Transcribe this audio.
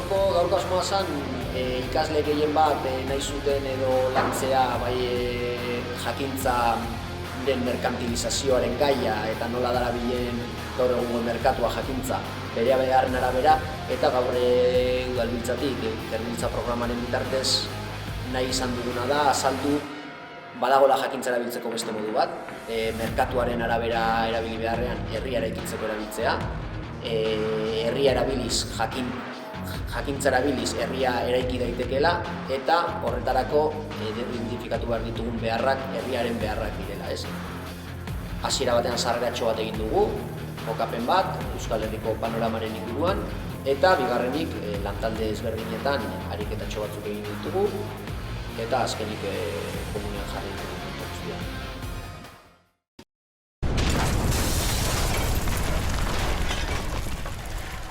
gaurko asmoa zen ikasle gehien bat nahi zuten edo lantzea jakintza den merkantilizazioaren gaia eta nola darabilen gaur egungo merkatua jakintza bere beharren arabera, eta gaur udalbiltzatik, ikergintza programaren bitartez nahi izan duguna da azaldu badagoela jakintza erabiltzeko beste modu bat, merkatuaren arabera erabili beharrean herria eraikitzeko erabiltzea, herria erabiliz jakintza erabiliz herria eraiki daitekeela, eta horretarako identifikatu behar ditugun beharrak herriaren beharrak direla, ez? Hasiera batean sarreratxo bat egin dugu, kokapen bat, Euskal Herriko panoramaren inguruan, eta bigarrenik lantalde ezberdinetan ariketatxo batzuk egin ditugu, eta azkenik komunean jarri